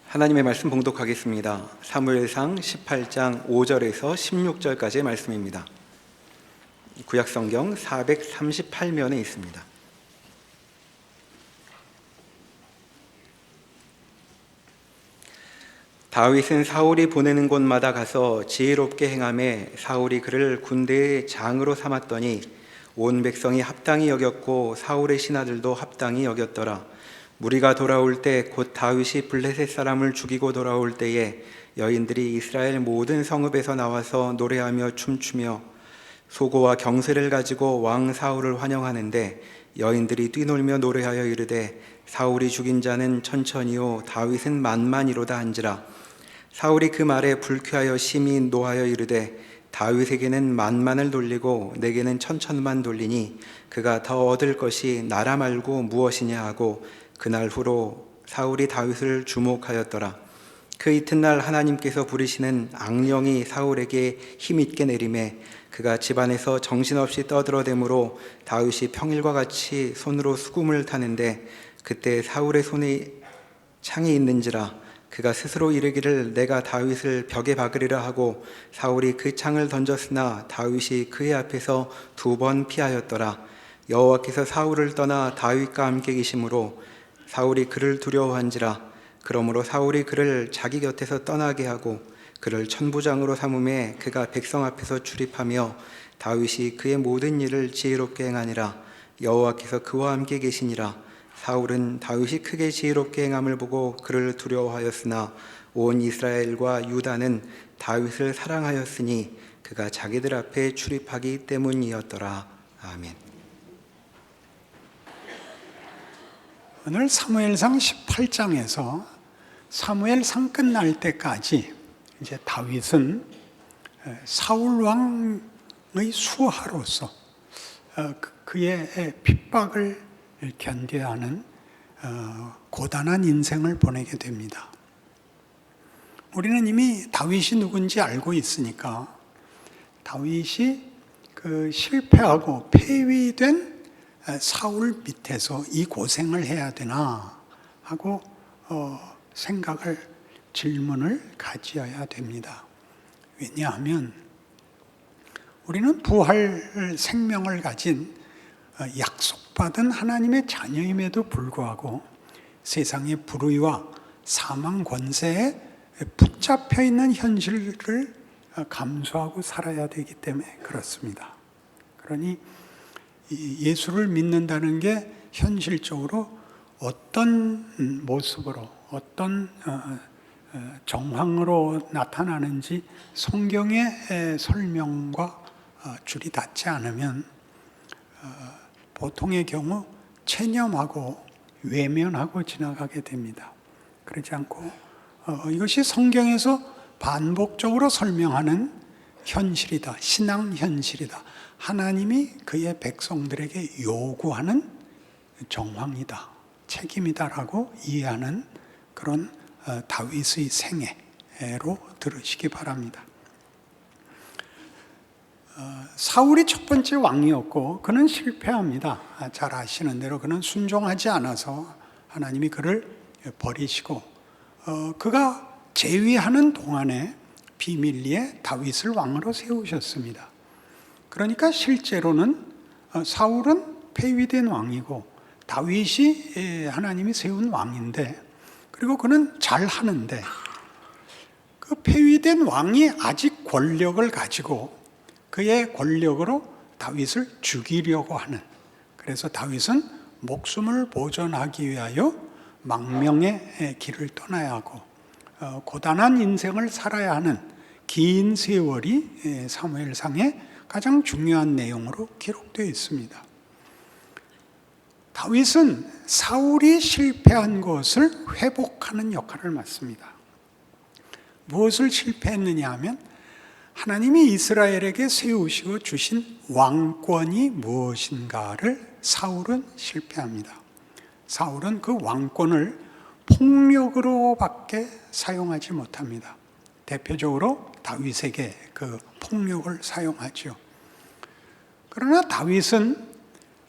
하나님의 말씀 봉독하겠습니다. 사무엘상 18장 5절에서 16절까지의 말씀입니다. 구약성경 438면에 있습니다. 다윗은 사울이 보내는 곳마다 가서 지혜롭게 행하매 사울이 그를 군대의 장으로 삼았더니 온 백성이 합당히 여겼고 사울의 신하들도 합당히 여겼더라. 무리가 돌아올 때 곧 다윗이 블레셋 사람을 죽이고 돌아올 때에 여인들이 이스라엘 모든 성읍에서 나와서 노래하며 춤추며 소고와 경쇠를 가지고 왕 사울을 환영하는데 여인들이 뛰놀며 노래하여 이르되 사울이 죽인 자는 천천히요 다윗은 만만이로다 한지라. 사울이 그 말에 불쾌하여 심히 노하여 이르되 다윗에게는 만만을 돌리고 내게는 천천만 돌리니 그가 더 얻을 것이 나라 말고 무엇이냐 하고 그날 후로 사울이 다윗을 주목하였더라. 그 이튿날 하나님께서 부리시는 악령이 사울에게 힘있게 내림에 그가 집안에서 정신없이 떠들어대므로 다윗이 평일과 같이 손으로 수금을 타는데 그때 사울의 손에 창이 있는지라. 그가 스스로 이르기를 내가 다윗을 벽에 박으리라 하고 사울이 그 창을 던졌으나 다윗이 그의 앞에서 2번 피하였더라. 여호와께서 사울을 떠나 다윗과 함께 계심으로 사울이 그를 두려워한지라. 그러므로 사울이 그를 자기 곁에서 떠나게 하고 그를 천부장으로 삼음에 그가 백성 앞에서 출입하며 다윗이 그의 모든 일을 지혜롭게 행하니라. 여호와께서 그와 함께 계시니라. 사울은 다윗이 크게 지혜롭게 행함을 보고 그를 두려워하였으나 온 이스라엘과 유다는 다윗을 사랑하였으니 그가 자기들 앞에 출입하기 때문이었더라. 아멘. 오늘 사무엘상 18장에서 사무엘상 끝날 때까지 이제 다윗은 사울 왕의 수하로서 그의 핍박을 견뎌야 하는 고단한 인생을 보내게 됩니다. 우리는 이미 다윗이 누군지 알고 있으니까 다윗이 그 실패하고 폐위된 사울 밑에서 이 고생을 해야 되나 하고 질문을 가져야 됩니다. 왜냐하면 우리는 부활 생명을 가진 약속받은 하나님의 자녀임에도 불구하고 세상의 불의와 사망 권세에 붙잡혀 있는 현실을 감수하고 살아야 되기 때문에 그렇습니다. 그러니 예수를 믿는다는 게 현실적으로 어떤 모습으로 어떤 정황으로 나타나는지 성경의 설명과 줄이 닿지 않으면 보통의 경우 체념하고 외면하고 지나가게 됩니다. 그렇지 않고 이것이 성경에서 반복적으로 설명하는 현실이다. 신앙 현실이다. 하나님이 그의 백성들에게 요구하는 정황이다. 책임이다라고 이해하는 그런 다윗의 생애로 들으시기 바랍니다. 사울이 첫 번째 왕이었고 그는 실패합니다. 잘 아시는 대로 그는 순종하지 않아서 하나님이 그를 버리시고 그가 재위하는 동안에 비밀리에 다윗을 왕으로 세우셨습니다. 그러니까 실제로는 사울은 폐위된 왕이고 다윗이 하나님이 세운 왕인데 그리고 그는 잘하는데 그 폐위된 왕이 아직 권력을 가지고 그의 권력으로 다윗을 죽이려고 하는, 그래서 다윗은 목숨을 보존하기 위하여 망명의 길을 떠나야 하고 고단한 인생을 살아야 하는 긴 세월이 사무엘상에 가장 중요한 내용으로 기록되어 있습니다. 다윗은 사울이 실패한 것을 회복하는 역할을 맡습니다. 무엇을 실패했느냐 하면 하나님이 이스라엘에게 세우시고 주신 왕권이 무엇인가를 사울은 실패합니다. 사울은 그 왕권을 폭력으로밖에 사용하지 못합니다. 대표적으로 다윗에게 그 폭력을 사용하죠. 그러나 다윗은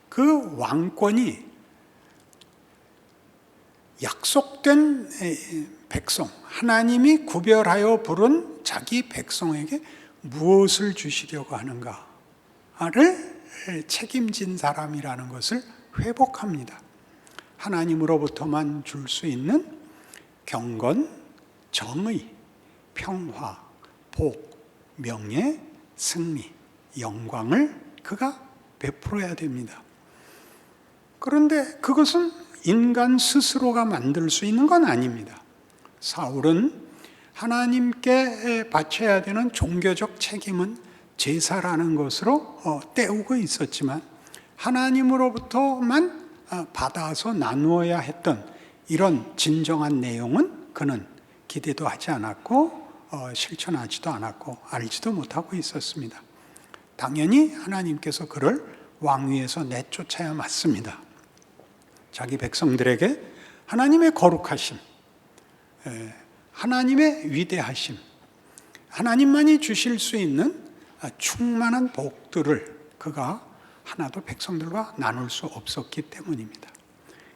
그 왕권이 약속된 백성, 하나님이 구별하여 부른 자기 백성에게 무엇을 주시려고 하는가를 책임진 사람이라는 것을 회복합니다. 하나님으로부터만 줄 수 있는 경건, 정의, 평화, 복, 명예, 승리, 영광을 그가 베풀어야 됩니다. 그런데 그것은 인간 스스로가 만들 수 있는 건 아닙니다. 사울은 하나님께 바쳐야 되는 종교적 책임은 제사라는 것으로 때우고 있었지만 하나님으로부터만 받아서 나누어야 했던 이런 진정한 내용은 그는 기대도 하지 않았고 실천하지도 않았고 알지도 못하고 있었습니다. 당연히 하나님께서 그를 왕위에서 내쫓아야 맞습니다. 자기 백성들에게 하나님의 거룩하심, 하나님의 위대하심, 하나님만이 주실 수 있는 충만한 복들을 그가 하나도 백성들과 나눌 수 없었기 때문입니다.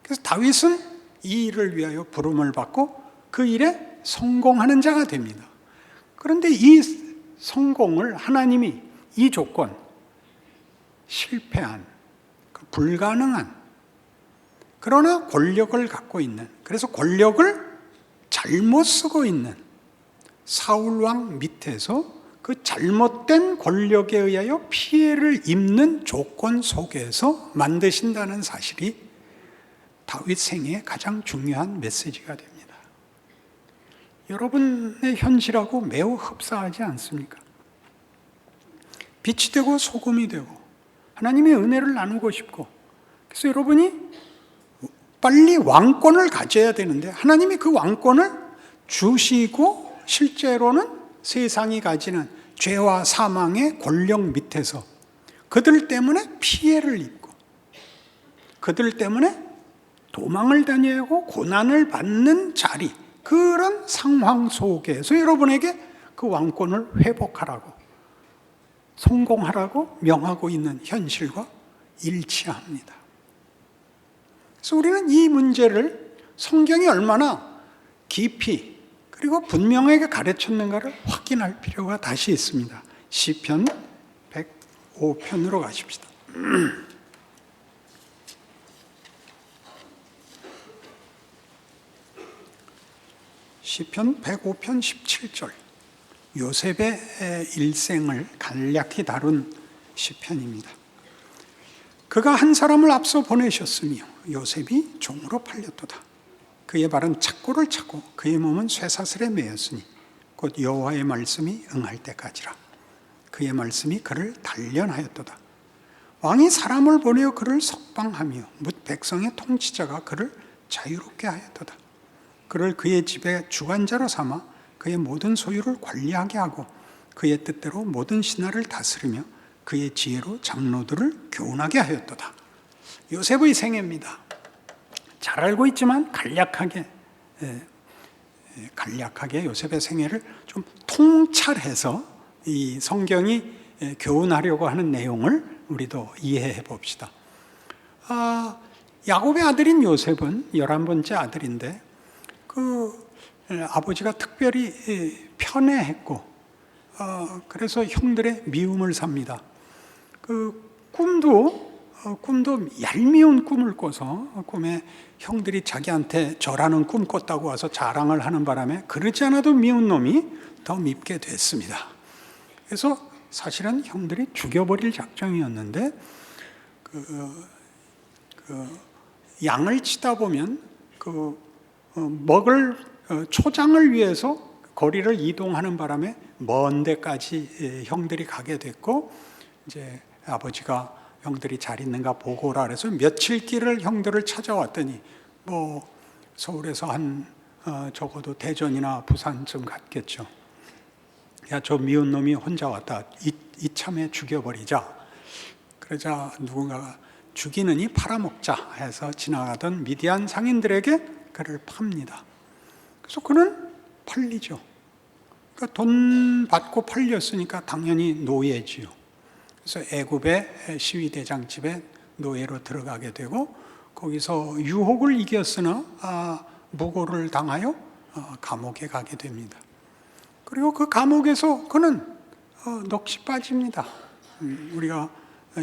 그래서 다윗은 이 일을 위하여 부름을 받고 그 일에 성공하는 자가 됩니다. 그런데 이 성공을 하나님이 이 조건, 실패한, 불가능한, 그러나 권력을 갖고 있는, 그래서 권력을 잘못 쓰고 있는 사울왕 밑에서 그 잘못된 권력에 의하여 피해를 입는 조건 속에서 만드신다는 사실이 다윗 생애의 가장 중요한 메시지가 됩니다. 여러분의 현실하고 매우 흡사하지 않습니까? 빛이 되고 소금이 되고 하나님의 은혜를 나누고 싶고, 그래서 여러분이 빨리 왕권을 가져야 되는데 하나님이 그 왕권을 주시고 실제로는 세상이 가지는 죄와 사망의 권력 밑에서 그들 때문에 피해를 입고 그들 때문에 도망을 다녀야 하고 고난을 받는 자리, 그런 상황 속에서 여러분에게 그 왕권을 회복하라고, 성공하라고 명하고 있는 현실과 일치합니다. 그래서 우리는 이 문제를 성경이 얼마나 깊이 그리고 분명하게 가르쳤는가를 확인할 필요가 다시 있습니다. 시편 105편으로 가십시다. 시편 105편 17절, 요셉의 일생을 간략히 다룬 시편입니다. 그가 한 사람을 앞서 보내셨으며 요셉이 종으로 팔렸도다. 그의 발은 착고를 차고 그의 몸은 쇠사슬에 매였으니 곧 여호와의 말씀이 응할 때까지라. 그의 말씀이 그를 단련하였도다. 왕이 사람을 보내어 그를 석방하며 뭇 백성의 통치자가 그를 자유롭게 하였도다. 그를 그의 집의 주관자로 삼아 그의 모든 소유를 관리하게 하고 그의 뜻대로 모든 신하를 다스리며 그의 지혜로 장로들을 교훈하게 하였도다. 요셉의 생애입니다. 잘 알고 있지만 간략하게 요셉의 생애를 좀 통찰해서 이 성경이 교훈하려고 하는 내용을 우리도 이해해 봅시다. 야곱의 아들인 요셉은 11번째 아들인데 그 아버지가 특별히 편애했고 그래서 형들의 미움을 삽니다. 그 꿈도 얄미운 꿈을 꿔서 꿈에 형들이 자기한테 절하는 꿈 꿨다고 와서 자랑을 하는 바람에 그러지 않아도 미운 놈이 더 밉게 됐습니다. 그래서 사실은 형들이 죽여버릴 작정이었는데 양을 치다 보면 먹을 초장을 위해서 거리를 이동하는 바람에 먼 데까지 형들이 가게 됐고, 이제 아버지가 형들이 잘 있는가 보고라 그래서 며칠 길을 형들을 찾아왔더니 서울에서 한 적어도 대전이나 부산쯤 갔겠죠. 야, 저 미운 놈이 혼자 왔다. 이참에 죽여버리자. 그러자 누군가가 죽이느니 팔아먹자 해서 지나가던 미디안 상인들에게 그를 팝니다. 그래서 그는 팔리죠. 그러니까 돈 받고 팔렸으니까 당연히 노예지요. 그래서 애굽의 시위대장 집에 노예로 들어가게 되고 거기서 유혹을 이겼으나 무고를 당하여 감옥에 가게 됩니다. 그리고 그 감옥에서 그는 넋이 빠집니다. 우리가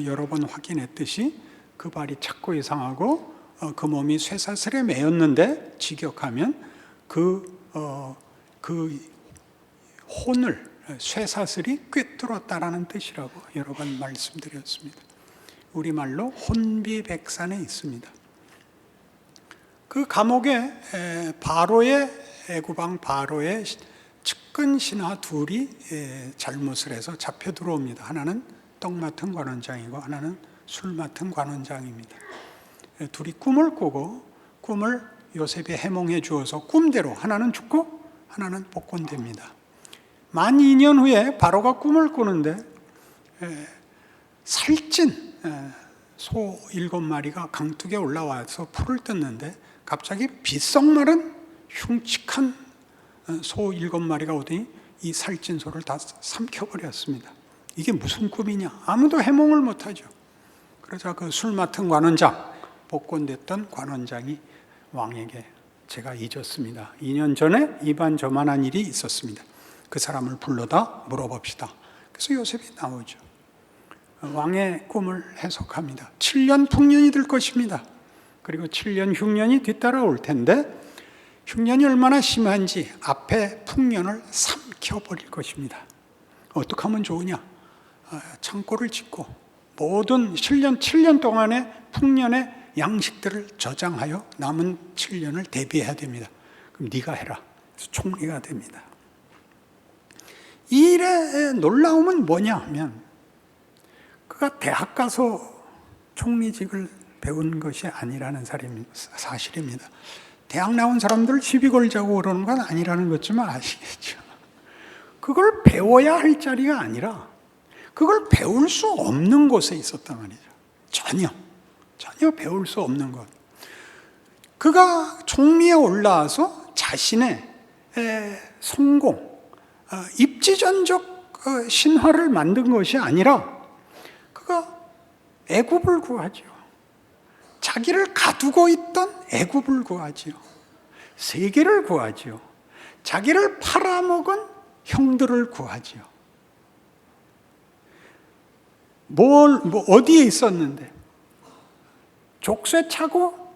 여러 번 확인했듯이 그 발이 자꾸 이상하고 그 몸이 쇠사슬에 매였는데 직역하면 그 혼을 쇠사슬이 꿰뚫었다라는 뜻이라고 여러 번 말씀드렸습니다. 우리말로 혼비백산에 있습니다. 그 감옥에 애굽왕 바로의 측근 신하 둘이 잘못을 해서 잡혀 들어옵니다. 하나는 떡 맡은 관원장이고 하나는 술 맡은 관원장입니다. 둘이 꿈을 꾸고 꿈을 요셉이 해몽해 주어서 꿈대로 하나는 죽고 하나는 복권됩니다. 만 2년 후에 바로가 꿈을 꾸는데 살찐 소 7마리가 강둑에 올라와서 풀을 뜯는데 갑자기 비썩마른 흉측한 소 7마리가 오더니 이 살찐 소를 다 삼켜버렸습니다. 이게 무슨 꿈이냐? 아무도 해몽을 못하죠. 그러자 그 술 맡은 관원장, 복권됐던 관원장이 왕에게 제가 잊었습니다. 2년 전에 이만저만한 일이 있었습니다. 그 사람을 불러다 물어봅시다. 그래서 요셉이 나오죠. 왕의 꿈을 해석합니다. 7년 풍년이 들 것입니다. 그리고 7년 흉년이 뒤따라올 텐데 흉년이 얼마나 심한지 앞에 풍년을 삼켜버릴 것입니다. 어떻게 하면 좋으냐? 창고를 짓고 모든 7년 동안의 풍년의 양식들을 저장하여 남은 7년을 대비해야 됩니다. 그럼 네가 해라. 그래서 총리가 됩니다. 이 일의 놀라움은 뭐냐 하면 그가 대학 가서 총리직을 배운 것이 아니라는 사실입니다. 대학 나온 사람들 시비 걸자고 그러는 건 아니라는 것쯤은 아시겠죠. 그걸 배워야 할 자리가 아니라 그걸 배울 수 없는 곳에 있었단 말이죠. 전혀 배울 수 없는 것. 그가 총리에 올라와서 자신의 성공, 입지전적 신화를 만든 것이 아니라 그가 애굽을 구하죠. 자기를 가두고 있던 애굽을 구하지요. 세계를 구하지요. 자기를 팔아먹은 형들을 구하지요. 어디에 있었는데? 족쇄 차고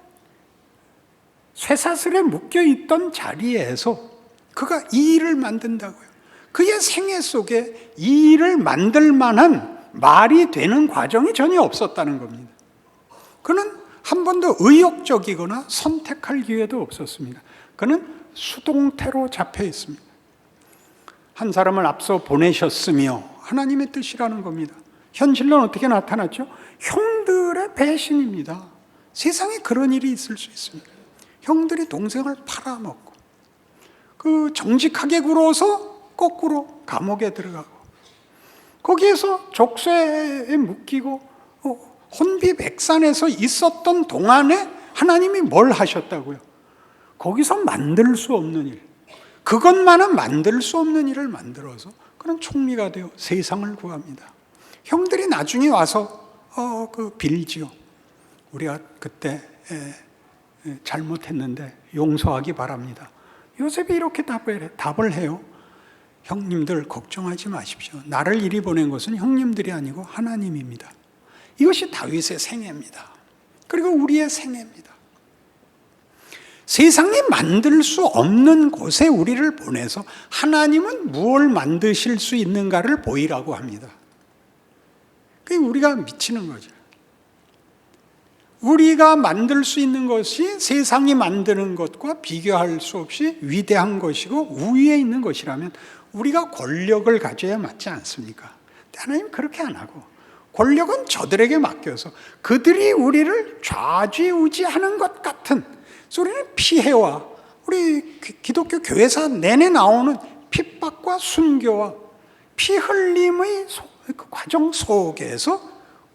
쇠사슬에 묶여 있던 자리에서 그가 이 일을 만든다고요. 그의 생애 속에 이 일을 만들 만한 말이 되는 과정이 전혀 없었다는 겁니다. 그는 한 번도 의욕적이거나 선택할 기회도 없었습니다. 그는 수동태로 잡혀 있습니다. 한 사람을 앞서 보내셨으며 하나님의 뜻이라는 겁니다. 현실로는 어떻게 나타났죠? 형들의 배신입니다. 세상에 그런 일이 있을 수 있습니다. 형들이 동생을 팔아먹고 그 정직하게 굴어서 거꾸로 감옥에 들어가고 거기에서 족쇄에 묶이고 혼비백산에서 있었던 동안에 하나님이 뭘 하셨다고요? 거기서 만들 수 없는 일, 그것만은 만들 수 없는 일을 만들어서 그런 총리가 되어 세상을 구합니다. 형들이 나중에 와서 빌지요. 우리가 그때 잘못했는데 용서하기 바랍니다. 요셉이 이렇게 답을 해요. 형님들 걱정하지 마십시오. 나를 이리 보낸 것은 형님들이 아니고 하나님입니다. 이것이 다윗의 생애입니다. 그리고 우리의 생애입니다. 세상이 만들 수 없는 곳에 우리를 보내서 하나님은 무엇을 만드실 수 있는가를 보이라고 합니다. 그게 우리가 미치는 거죠. 우리가 만들 수 있는 것이 세상이 만드는 것과 비교할 수 없이 위대한 것이고 우위에 있는 것이라면 우리가 권력을 가져야 맞지 않습니까? 하나님 그렇게 안 하고 권력은 저들에게 맡겨서 그들이 우리를 좌지우지하는 것 같은 소리는 피해와 우리 기독교 교회사 내내 나오는 핍박과 순교와 피 흘림의 그 과정 속에서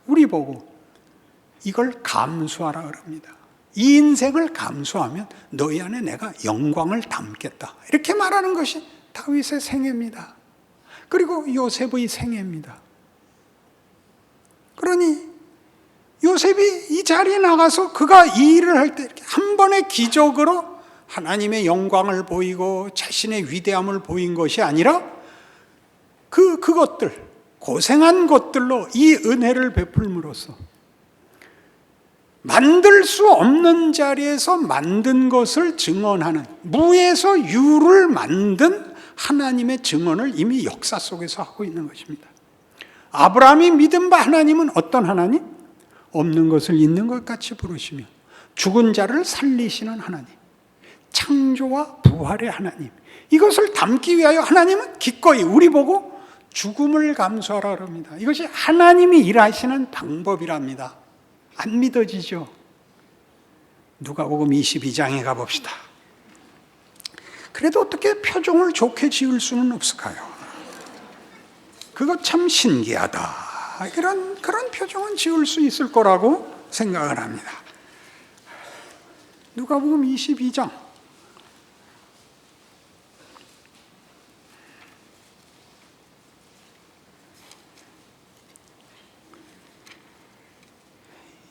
우리 보고 이걸 감수하라 그럽니다. 이 인생을 감수하면 너희 안에 내가 영광을 담겠다. 이렇게 말하는 것이 다윗의 생애입니다. 그리고 요셉의 생애입니다. 그러니 요셉이 이 자리에 나가서 그가 이 일을 할 때 한 번의 기적으로 하나님의 영광을 보이고 자신의 위대함을 보인 것이 아니라 그것들, 고생한 것들로 이 은혜를 베풀므로써 만들 수 없는 자리에서 만든 것을 증언하는, 무에서 유를 만든 하나님의 증언을 이미 역사 속에서 하고 있는 것입니다. 아브라함이 믿은 바 하나님은 어떤 하나님? 없는 것을 있는 것 같이 부르시며 죽은 자를 살리시는 하나님, 창조와 부활의 하나님, 이것을 담기 위하여 하나님은 기꺼이 우리 보고 죽음을 감수하라 그럽니다. 이것이 하나님이 일하시는 방법이랍니다. 안 믿어지죠? 누가복음 22장에 가봅시다. 그래도 어떻게 표정을 좋게 지을 수는 없을까요? 그거 참 신기하다. 그런 표정은 지을 수 있을 거라고 생각을 합니다. 누가복음 22장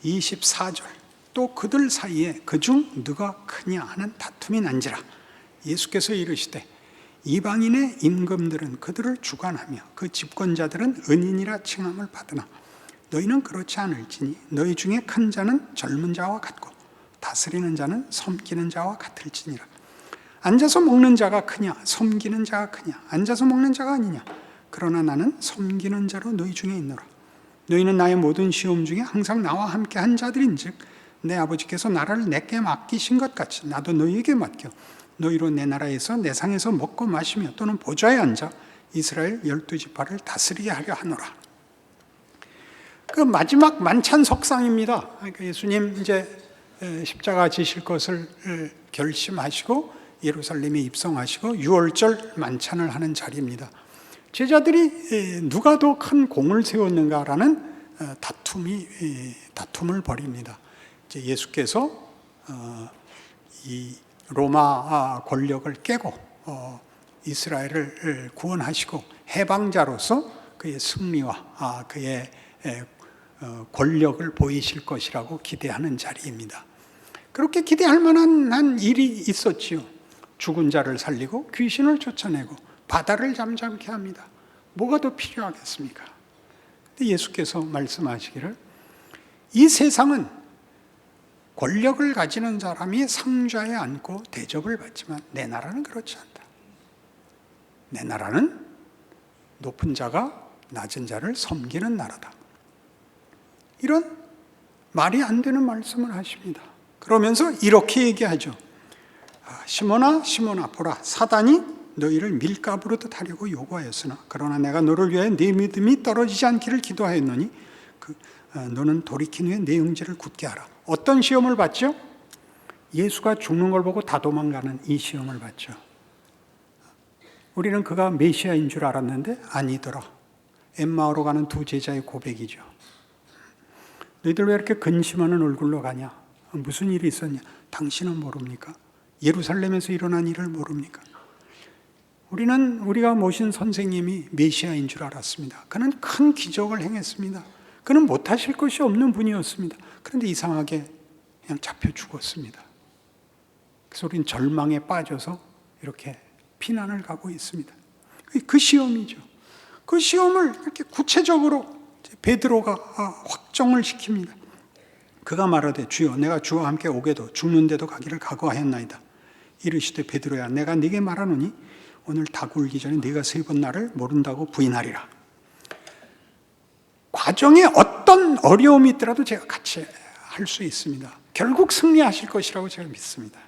24절, 또 그들 사이에 그중 누가 크냐 하는 다툼이 난지라. 예수께서 이르시되 이방인의 임금들은 그들을 주관하며 그 집권자들은 은인이라 칭함을 받으나 너희는 그렇지 않을지니 너희 중에 큰 자는 젊은 자와 같고 다스리는 자는 섬기는 자와 같을지니라. 앉아서 먹는 자가 크냐 섬기는 자가 크냐? 앉아서 먹는 자가 아니냐? 그러나 나는 섬기는 자로 너희 중에 있노라. 너희는 나의 모든 시험 중에 항상 나와 함께 한 자들인즉 내 아버지께서 나라를 내게 맡기신 것 같이 나도 너희에게 맡겨 너희로 내 나라에서 내 상에서 먹고 마시며 또는 보좌에 앉아 이스라엘 12지파를 다스리게 하려 하노라. 그 마지막 만찬 석상입니다. 그러니까 예수님 이제 십자가 지실 것을 결심하시고 예루살렘에 입성하시고 유월절 만찬을 하는 자리입니다. 제자들이 누가 더 큰 공을 세웠는가라는 다툼을 벌입니다. 이제 예수께서 이 로마 권력을 깨고 이스라엘을 구원하시고 해방자로서 그의 승리와 그의 권력을 보이실 것이라고 기대하는 자리입니다. 그렇게 기대할 만한 일이 있었지요. 죽은 자를 살리고 귀신을 쫓아내고 바다를 잠잠케 합니다. 뭐가 더 필요하겠습니까? 근데 예수께서 말씀하시기를 이 세상은 권력을 가지는 사람이 상좌에 앉고 대접을 받지만 내 나라는 그렇지 않다. 내 나라는 높은 자가 낮은 자를 섬기는 나라다. 이런 말이 안 되는 말씀을 하십니다. 그러면서 이렇게 얘기하죠. 시몬아 시몬아 보라, 사단이 너희를 밀가부르듯 하려고 요구하였으나 그러나 내가 너를 위하여 네 믿음이 떨어지지 않기를 기도하였노니 너는 돌이킨 후에 내 영지를 굳게 하라. 어떤 시험을 받죠? 예수가 죽는 걸 보고 다 도망가는 이 시험을 받죠. 우리는 그가 메시아인 줄 알았는데 아니더라. 엠마오로 가는 두 제자의 고백이죠. 너희들 왜 이렇게 근심하는 얼굴로 가냐? 무슨 일이 있었냐? 당신은 모릅니까? 예루살렘에서 일어난 일을 모릅니까? 우리는 우리가 모신 선생님이 메시아인 줄 알았습니다. 그는 큰 기적을 행했습니다. 그는 못하실 것이 없는 분이었습니다. 그런데 이상하게 그냥 잡혀 죽었습니다. 그래서 우리는 절망에 빠져서 이렇게 피난을 가고 있습니다. 그 시험이죠. 그 시험을 이렇게 구체적으로 베드로가 확정을 시킵니다. 그가 말하되 주여 내가 주와 함께 오게도 죽는데도 가기를 각오하였나이다. 이르시되 베드로야 내가 네게 말하노니 오늘 닭 울기 전에 네가 3번 나를 모른다고 부인하리라. 과정에 어떤 어려움이 있더라도 제가 같이 할 수 있습니다. 결국 승리하실 것이라고 제가 믿습니다.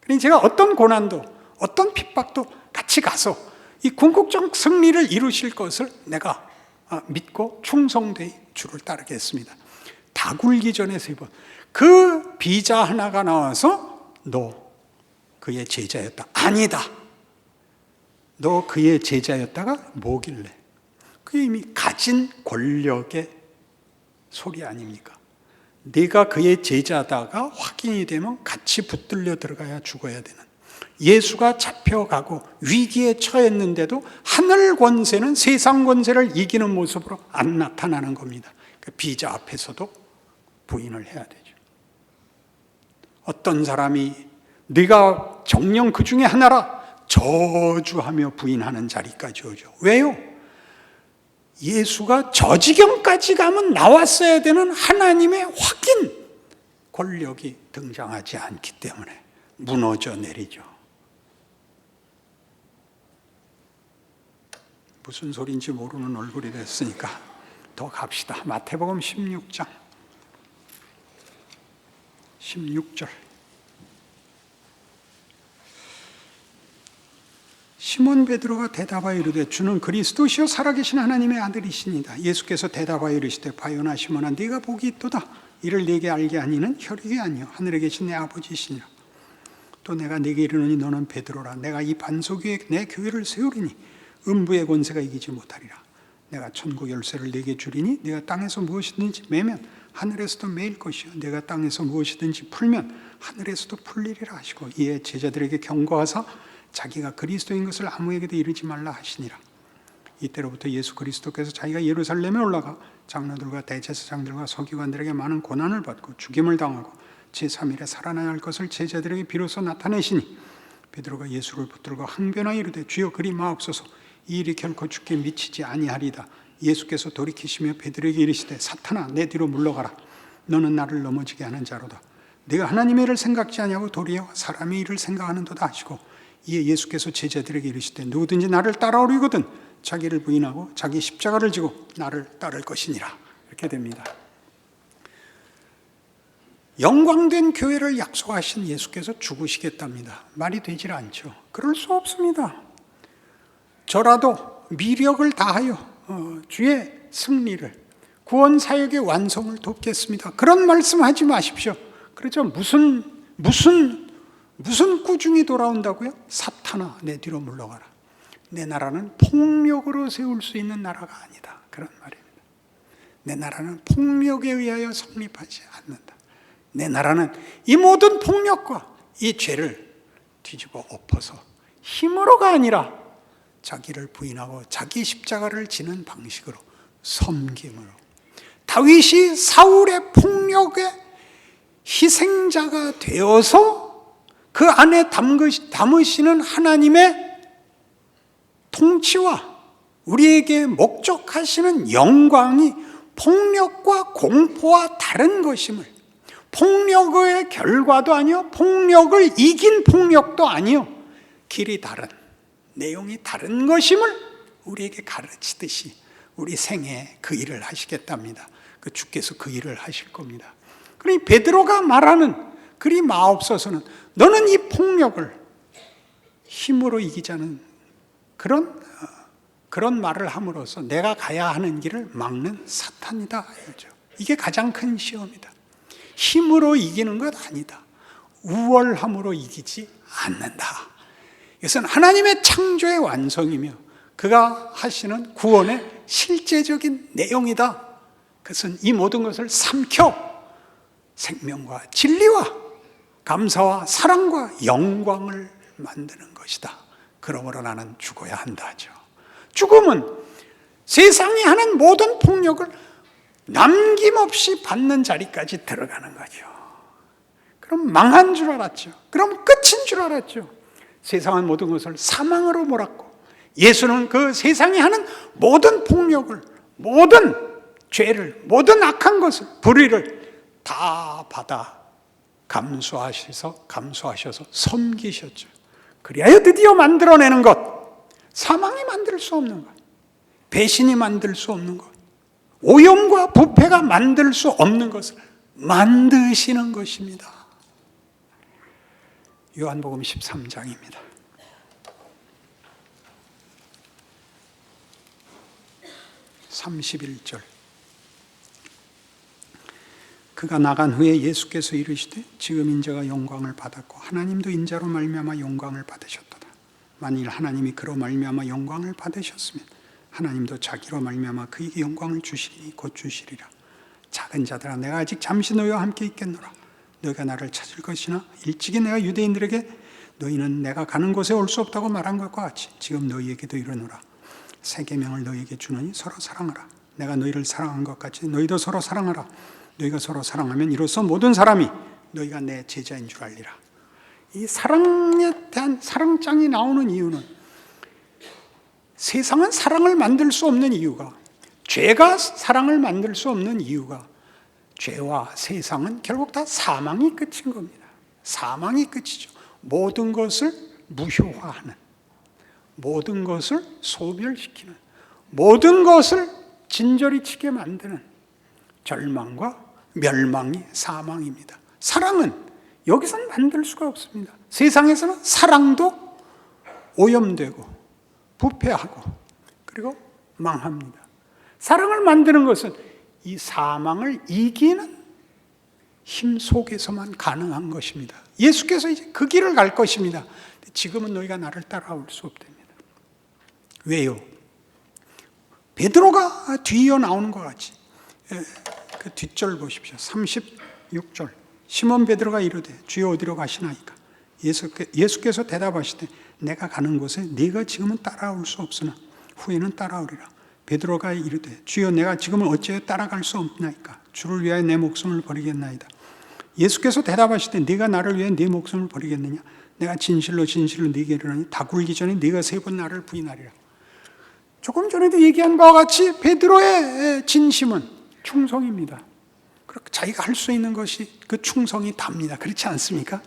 그러니 제가 어떤 고난도 어떤 핍박도 같이 가서 이 궁극적 승리를 이루실 것을 내가 믿고 충성되이 주를 따르겠습니다. 닭 울기 전에 3번. 그 비자 하나가 나와서 너 그의 제자였다. 아니다. 너 그의 제자였다가 뭐길래? 그게 이미 가진 권력의 소리 아닙니까? 네가 그의 제자다가 확인이 되면 같이 붙들려 들어가야 죽어야 되는, 예수가 잡혀가고 위기에 처했는데도 하늘 권세는 세상 권세를 이기는 모습으로 안 나타나는 겁니다. 그 비자 앞에서도 부인을 해야 되죠. 어떤 사람이 네가 정령 그 중에 하나라 저주하며 부인하는 자리까지 오죠. 왜요? 예수가 저 지경까지 가면 나왔어야 되는 하나님의 확인 권력이 등장하지 않기 때문에 무너져 내리죠. 무슨 소리인지 모르는 얼굴이 됐으니까 더 갑시다. 마태복음 16장 16절. 시몬 베드로가 대답하여 이르되 주는 그리스도시요 살아계신 하나님의 아들이시니다. 예수께서 대답하여 이르시되 바요나 시몬아 네가 복이 있도다. 이를 네게 알게 하니는 혈육이 아니요 하늘에 계신 내 아버지시니라. 또 내가 네게 이르노니 너는 베드로라. 내가 이 반석 위에 내 교회를 세우리니 음부의 권세가 이기지 못하리라. 내가 천국 열쇠를 네게 주리니 네가 땅에서 무엇이든지 매면 하늘에서도 매일 것이요 내가 땅에서 무엇이든지 풀면 하늘에서도 풀리리라 하시고 이에 제자들에게 경고하사 자기가 그리스도인 것을 아무에게도 이르지 말라 하시니라. 이때로부터 예수 그리스도께서 자기가 예루살렘에 올라가 장로들과 대제사장들과 서기관들에게 많은 고난을 받고 죽임을 당하고 제3일에 살아나야 할 것을 제자들에게 비로소 나타내시니 베드로가 예수를 붙들고 항변하여 이르되 주여 그리 마옵소서 이 일이 결코 주께 미치지 아니하리다. 예수께서 돌이키시며 베드로에게 이르시되 사탄아 내 뒤로 물러가라. 너는 나를 넘어지게 하는 자로다. 네가 하나님의 일을 생각지 아니하고 도리어 사람의 일을 생각하는도다 하시고 이에 예수께서 제자들에게 이르시되 누구든지 나를 따라오려거든 자기를 부인하고 자기 십자가를 지고 나를 따를 것이니라. 이렇게 됩니다. 영광된 교회를 약속하신 예수께서 죽으시겠답니다. 말이 되질 않죠. 그럴 수 없습니다. 저라도 미력을 다하여 주의 승리를 구원 사역의 완성을 돕겠습니다. 그런 말씀하지 마십시오. 그렇죠. 무슨 꾸중이 돌아온다고요? 사탄아 내 뒤로 물러가라. 내 나라는 폭력으로 세울 수 있는 나라가 아니다. 그런 말입니다. 내 나라는 폭력에 의하여 성립하지 않는다. 내 나라는 이 모든 폭력과 이 죄를 뒤집어 엎어서 힘으로가 아니라 자기를 부인하고 자기 십자가를 지는 방식으로 섬김으로 다윗이 사울의 폭력의 희생자가 되어서 그 안에 담으시는 하나님의 통치와 우리에게 목적하시는 영광이 폭력과 공포와 다른 것임을, 폭력의 결과도 아니요 폭력을 이긴 폭력도 아니요 길이 다른, 내용이 다른 것임을 우리에게 가르치듯이 우리 생애에 그 일을 하시겠답니다. 그 주께서 그 일을 하실 겁니다. 그러니 베드로가 말하는 그리 마옵소서는 너는 이 폭력을 힘으로 이기자는 그런 말을 함으로써 내가 가야 하는 길을 막는 사탄이다 이거죠. 이게 가장 큰 시험이다. 힘으로 이기는 것 아니다. 우월함으로 이기지 않는다. 이것은 하나님의 창조의 완성이며 그가 하시는 구원의 실제적인 내용이다. 그것은 이 모든 것을 삼켜 생명과 진리와 감사와 사랑과 영광을 만드는 것이다. 그러므로 나는 죽어야 한다 하죠. 죽음은 세상이 하는 모든 폭력을 남김없이 받는 자리까지 들어가는 거죠. 그럼 망한 줄 알았죠. 그럼 끝인 줄 알았죠. 세상은 모든 것을 사망으로 몰았고 예수는 그 세상이 하는 모든 폭력을, 모든 죄를, 모든 악한 것을, 불의를 다 받아 감수하셔서 섬기셨죠. 그리하여 드디어 만들어내는 것, 사망이 만들 수 없는 것, 배신이 만들 수 없는 것, 오염과 부패가 만들 수 없는 것을 만드시는 것입니다. 요한복음 13장입니다. (31절) 그가 나간 후에 예수께서 이르시되 지금 인자가 영광을 받았고 하나님도 인자로 말미암아 영광을 받으셨도다. 만일 하나님이 그로 말미암아 영광을 받으셨으면 하나님도 자기로 말미암아 그에게 영광을 주시리니 곧 주시리라. 작은 자들아 내가 아직 잠시 너희와 함께 있겠노라. 너희가 나를 찾을 것이나 일찍이 내가 유대인들에게 너희는 내가 가는 곳에 올 수 없다고 말한 것과 같이 지금 너희에게도 이르노라. 새 계명을 너희에게 주노니 서로 사랑하라. 내가 너희를 사랑한 것 같이 너희도 서로 사랑하라. 너희가 서로 사랑하면 이로써 모든 사람이 너희가 내 제자인 줄 알리라. 이 사랑에 대한 사랑장이 나오는 이유는 세상은 사랑을 만들 수 없는 이유가, 죄가 사랑을 만들 수 없는 이유가, 죄와 세상은 결국 다 사망이 끝인 겁니다. 사망이 끝이죠. 모든 것을 무효화하는, 모든 것을 소멸시키는, 모든 것을 진저리 치게 만드는 절망과 멸망이 사망입니다. 사랑은 여기서는 만들 수가 없습니다. 세상에서는 사랑도 오염되고 부패하고 그리고 망합니다. 사랑을 만드는 것은 이 사망을 이기는 힘 속에서만 가능한 것입니다. 예수께서 이제 그 길을 갈 것입니다. 지금은 너희가 나를 따라올 수 없답니다. 왜요? 베드로가 뒤이어 나오는 것 같이 그 뒷절 보십시오. 36절. 시몬 베드로가 이르되 주여 어디로 가시나이까? 예수께서 대답하시되 내가 가는 곳에 네가 지금은 따라올 수 없으나 후에는 따라오리라. 베드로가 이르되 주여 내가 지금은 어찌하여 따라갈 수 없나이까? 주를 위하여 내 목숨을 버리겠나이다. 예수께서 대답하시되 네가 나를 위해 네 목숨을 버리겠느냐? 내가 진실로 진실로 네게 이르노니 다 굴기 전에 네가 3번 나를 부인하리라. 조금 전에도 얘기한 바와 같이 베드로의 진심은 충성입니다. 그렇게 자기가 할 수 있는 것이 그 충성이 답니다. 그렇지 않습니까?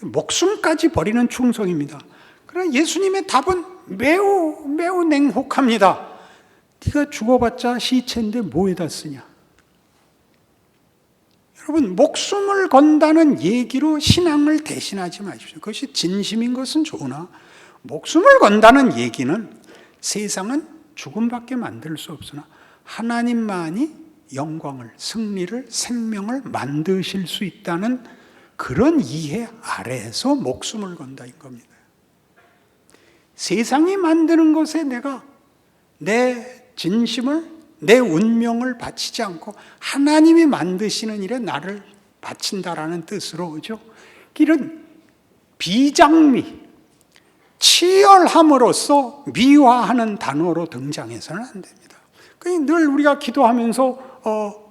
목숨까지 버리는 충성입니다. 그러나 예수님의 답은 매우 매우 냉혹합니다. 네가 죽어봤자 시체인데 뭐에다 쓰냐? 여러분, 목숨을 건다는 얘기로 신앙을 대신하지 마십시오. 그것이 진심인 것은 좋으나 목숨을 건다는 얘기는 세상은 죽음밖에 만들 수 없으나 하나님만이 영광을, 승리를, 생명을 만드실 수 있다는 그런 이해 아래에서 목숨을 건다인 겁니다. 세상이 만드는 것에 내가 내 진심을, 내 운명을 바치지 않고 하나님이 만드시는 일에 나를 바친다라는 뜻으로, 그죠? 이런 비장미, 치열함으로써 미화하는 단어로 등장해서는 안 됩니다. 늘 우리가 기도하면서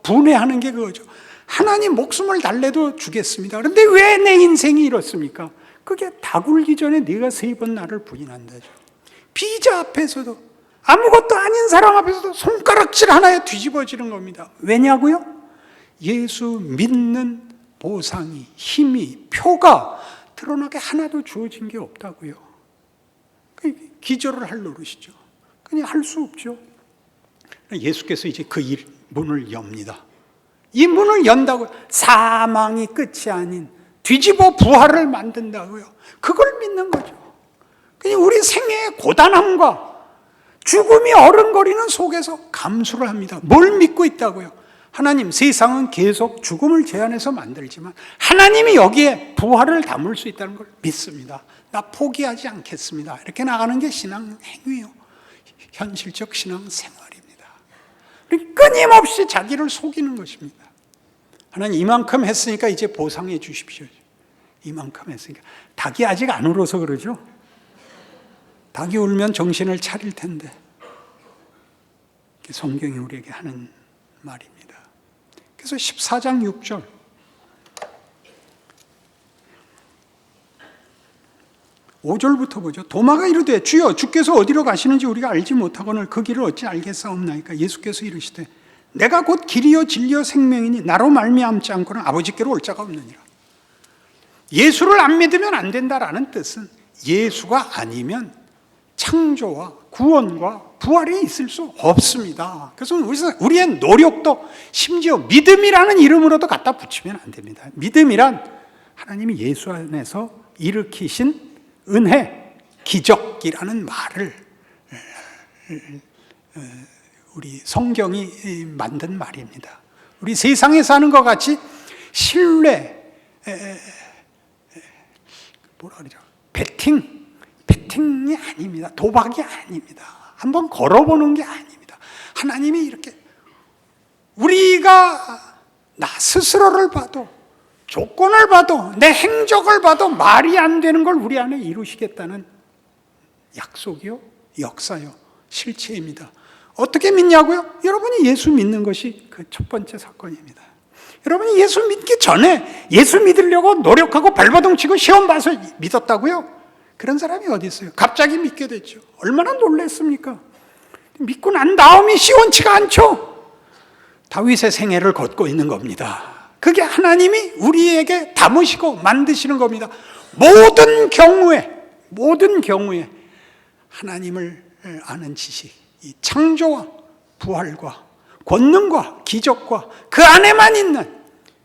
분해하는 게 그거죠. 하나님 목숨을 달래도 주겠습니다. 그런데 왜 내 인생이 이렇습니까? 그게 다 굴기 전에 네가 3번 나를 부인한다죠. 비자 앞에서도, 아무것도 아닌 사람 앞에서도 손가락질 하나에 뒤집어지는 겁니다. 왜냐고요? 예수 믿는 보상이, 힘이, 표가 드러나게 하나도 주어진 게 없다고요. 기절을 할 노릇이죠. 그냥 할 수 없죠. 예수께서 이제 그 문을 엽니다. 이 문을 연다고 사망이 끝이 아닌 뒤집어 부활을 만든다고요. 그걸 믿는 거죠. 그냥 우리 생애의 고단함과 죽음이 어른거리는 속에서 감수를 합니다. 뭘 믿고 있다고요? 하나님, 세상은 계속 죽음을 제한해서 만들지만 하나님이 여기에 부활을 담을 수 있다는 걸 믿습니다. 나 포기하지 않겠습니다. 이렇게 나가는 게 신앙 행위요. 현실적 신앙 생활입니다. 끊임없이 자기를 속이는 것입니다. 하나님, 이만큼 했으니까 이제 보상해 주십시오. 이만큼 했으니까. 닭이 아직 안 울어서 그러죠. 닭이 울면 정신을 차릴 텐데. 성경이 우리에게 하는 말입니다. 그래서 14장 6절. (5절부터) 보죠. 도마가 이르되 주여 주께서 어디로 가시는지 우리가 알지 못하거늘 그 길을 어찌 알겠사옵나이까? 예수께서 이르시되 내가 곧 길이요 진리요 생명이니 나로 말미암지 않고는 아버지께로 올 자가 없느니라. 예수를 안 믿으면 안 된다라는 뜻은 예수가 아니면 창조와 구원과 부활이 있을 수 없습니다. 그래서 우리의 노력도 심지어 믿음이라는 이름으로도 갖다 붙이면 안 됩니다. 믿음이란 하나님이 예수 안에서 일으키신 은혜, 기적이라는 말을 우리 성경이 만든 말입니다. 우리 세상에 사는 것 같이 신뢰, 뭐라 그러죠? 배팅이 아닙니다. 도박이 아닙니다. 한번 걸어보는 게 아닙니다. 하나님이 이렇게 우리가 나 스스로를 봐도, 조건을 봐도, 내 행적을 봐도 말이 안 되는 걸 우리 안에 이루시겠다는 약속이요, 역사요, 실체입니다. 어떻게 믿냐고요? 여러분이 예수 믿는 것이 그 첫 번째 사건입니다. 여러분이 예수 믿기 전에 예수 믿으려고 노력하고 발버둥 치고 시험 봐서 믿었다고요? 그런 사람이 어디 있어요? 갑자기 믿게 됐죠. 얼마나 놀랐습니까? 믿고 난 다음이 시원치가 않죠. 다윗의 생애를 걷고 있는 겁니다. 그게 하나님이 우리에게 담으시고 만드시는 겁니다. 모든 경우에 하나님을 아는 지식, 이 창조와 부활과 권능과 기적과 그 안에만 있는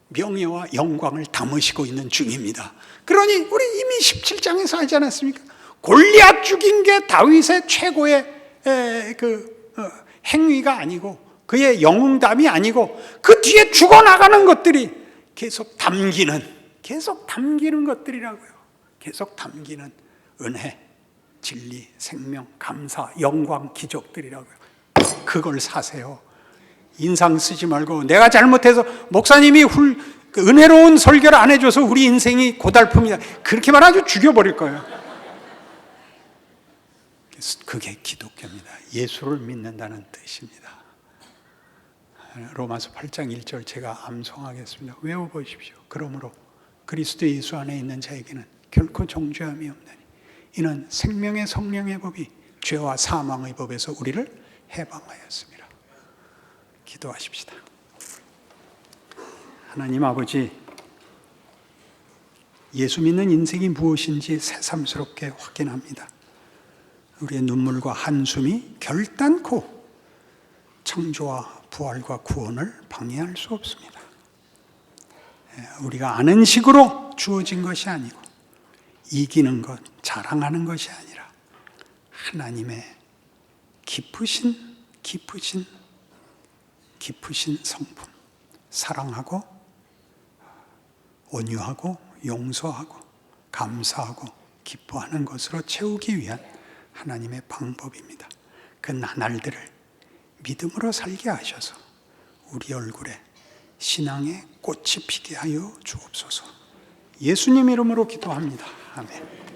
명예와 영광을 담으시고 있는 중입니다. 그러니 우리 이미 17장에서 알지 않았습니까? 골리앗 죽인 게 다윗의 최고의 행위가 아니고 그의 영웅담이 아니고 그 뒤에 죽어나가는 것들이 계속 담기는 것들이라고요. 계속 담기는 은혜, 진리, 생명, 감사, 영광, 기적들이라고요. 그걸 사세요. 인상 쓰지 말고 내가 잘못해서 목사님이 은혜로운 설교를 안 해줘서 우리 인생이 고달픕니다. 그렇게 말하면 죽여버릴 거예요. 그게 기독교입니다. 예수를 믿는다는 뜻입니다. 로마서 8장 1절 제가 암송하겠습니다. 외워보십시오. 그러므로 그리스도 예수 안에 있는 자에게는 결코 정죄함이 없나니 이는 생명의 성령의 법이 죄와 사망의 법에서 우리를 해방하였습니다. 기도하십시다. 하나님 아버지, 예수 믿는 인생이 무엇인지 새삼스럽게 확인합니다. 우리의 눈물과 한숨이 결단코 창조와 부활과 구원을 방해할 수 없습니다. 우리가 아는 식으로 주어진 것이 아니고 이기는 것, 자랑하는 것이 아니라 하나님의 깊으신 성품, 사랑하고 온유하고 용서하고 감사하고 기뻐하는 것으로 채우기 위한 하나님의 방법입니다. 그 나날들을 믿음으로 살게 하셔서 우리 얼굴에 신앙의 꽃이 피게 하여 주옵소서. 예수님 이름으로 기도합니다. 아멘.